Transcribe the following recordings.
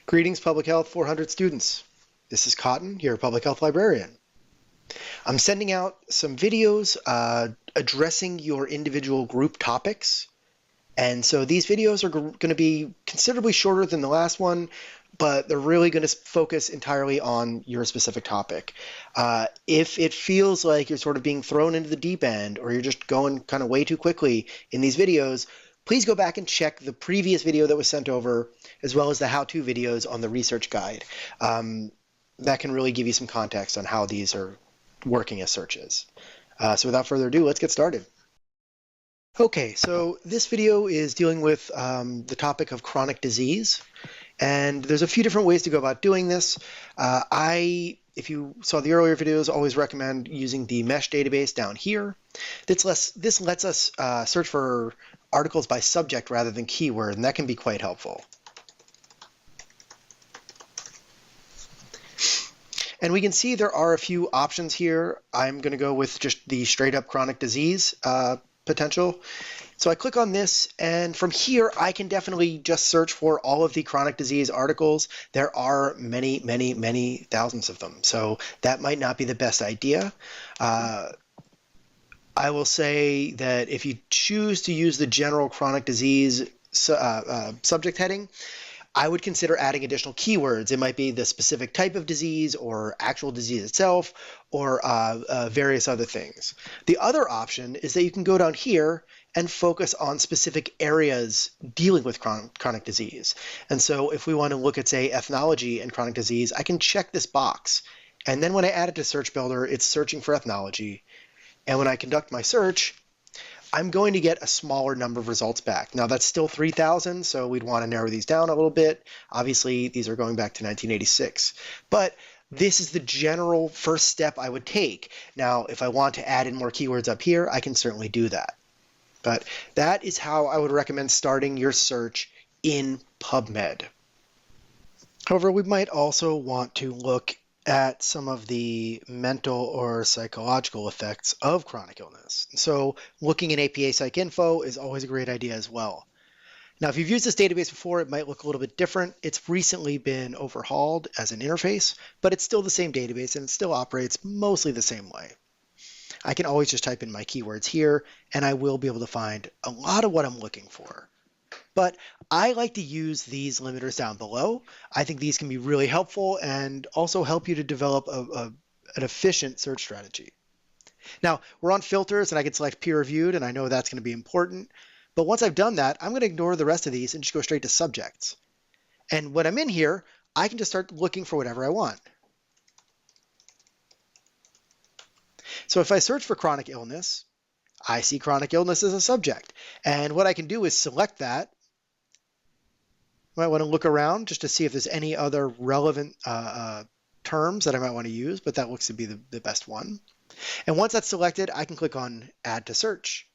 Greetings, Public Health 400 students. This is Cotton, your Public Health Librarian. I'm sending out some videos addressing your individual group topics. And so these videos are going to be considerably shorter than the last one, but they're really going to focus entirely on your specific topic. If it feels like you're sort of being thrown into the deep end or you're just going kind of way too quickly in these videos, please go back and check the previous video that was sent over, as well as the how-to videos on the research guide. That can really give you some context on how these are working as searches. So without further ado, let's get started. Okay, so this video is dealing with the topic of chronic disease, and there's a few different ways to go about doing this. If you saw the earlier videos, always recommend using the mesh database down here. This lets us search for articles by subject rather than keyword, and that can be quite helpful. And we can see there are a few options here. I'm going to go with just the straight up chronic disease potential. So I click on this, and from here I can definitely just search for all of the chronic disease articles. There are many, many, many thousands of them, so that might not be the best idea. I will say that if you choose to use the general chronic disease subject heading, I would consider adding additional keywords. It might be the specific type of disease or actual disease itself or various other things. The other option is that you can go down here and focus on specific areas dealing with chronic disease. And so if we want to look at, say, ethnology and chronic disease, I can check this box. And then when I add it to Search Builder, it's searching for ethnology. And when I conduct my search, I'm going to get a smaller number of results back. Now that's still 3,000, so we'd want to narrow these down a little bit. Obviously, these are going back to 1986. But this is the general first step I would take. Now, if I want to add in more keywords up here, I can certainly do that. But that is how I would recommend starting your search in PubMed. However, we might also want to look at some of the mental or psychological effects of chronic illness. So looking in APA PsycInfo is always a great idea as well. Now, if you've used this database before, it might look a little bit different. It's recently been overhauled as an interface, but it's still the same database and it still operates mostly the same way. I can always just type in my keywords here and I will be able to find a lot of what I'm looking for. But I like to use these limiters down below. I think these can be really helpful and also help you to develop an efficient search strategy. Now, we're on filters and I can select peer reviewed, and I know that's going to be important. But once I've done that, I'm going to ignore the rest of these and just go straight to subjects. And when I'm in here, I can just start looking for whatever I want. So if I search for chronic illness, I see chronic illness as a subject. And what I can do is select that. I might want to look around just to see if there's any other relevant terms that I might want to use, but that looks to be the best one. And once that's selected, I can click on Add to Search.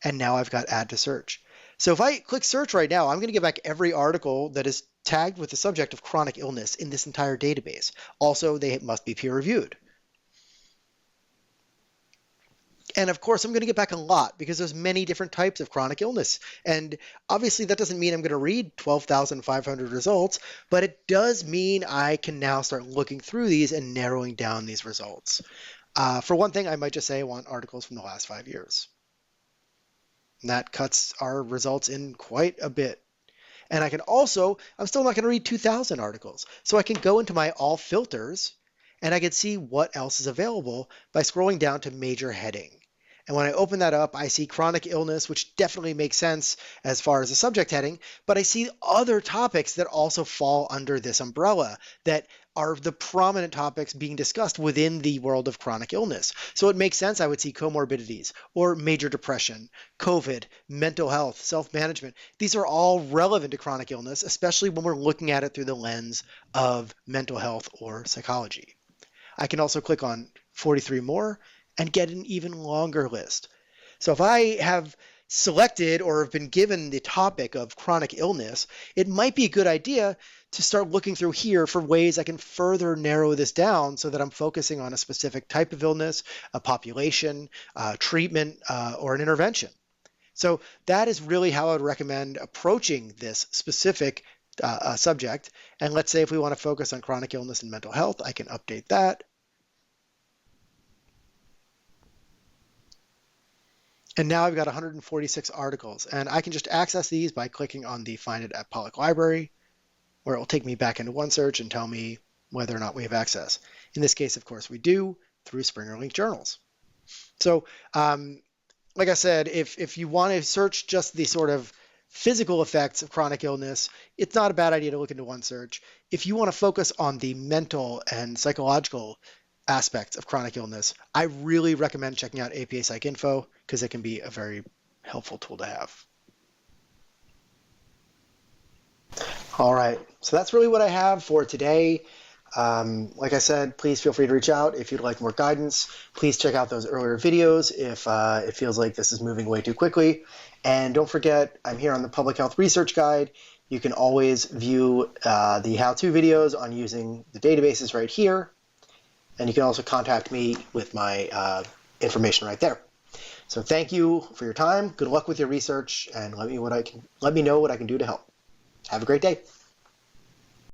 And now I've got Add to Search. So if I click Search right now, I'm going to get back every article that is tagged with the subject of chronic illness in this entire database. Also, they must be peer reviewed. And of course, I'm going to get back a lot because there's many different types of chronic illness. And obviously, that doesn't mean I'm going to read 12,500 results, but it does mean I can now start looking through these and narrowing down these results. For one thing, I might just say I want articles from the last 5 years. And that cuts our results in quite a bit. And I can also, I'm still not going to read 2,000 articles. So I can go into my all filters and I can see what else is available by scrolling down to major heading. And when I open that up, I see chronic illness, which definitely makes sense as far as a subject heading, but I see other topics that also fall under this umbrella that are the prominent topics being discussed within the world of chronic illness. So it makes sense I would see comorbidities or major depression, COVID, mental health, self-management. These are all relevant to chronic illness, especially when we're looking at it through the lens of mental health or psychology. I can also click on 43 more and get an even longer list. So if I have selected or have been given the topic of chronic illness, it might be a good idea to start looking through here for ways I can further narrow this down so that I'm focusing on a specific type of illness, a population, treatment, or an intervention. So that is really how I would recommend approaching this specific subject. And let's say if we want to focus on chronic illness and mental health, I can update that. And now I've got 146 articles, and I can just access these by clicking on the Find It at Pollock Library, where it will take me back into OneSearch and tell me whether or not we have access. In this case, of course, we do through Springer Link Journals. So, like I said, if you want to search just the sort of physical effects of chronic illness, it's not a bad idea to look into OneSearch. If you want to focus on the mental and psychological aspects of chronic illness, I really recommend checking out APA Psych Info because it can be a very helpful tool to have. All right, so that's really what I have for today. Like I said, please feel free to reach out if you'd like more guidance. Please check out those earlier videos if it feels like this is moving way too quickly. And don't forget, I'm here on the Public Health Research Guide. You can always view the how-to videos on using the databases right here. And you can also contact me with my information right there. So thank you for your time. Good luck with your research, and let me know what I can do to help. Have a great day.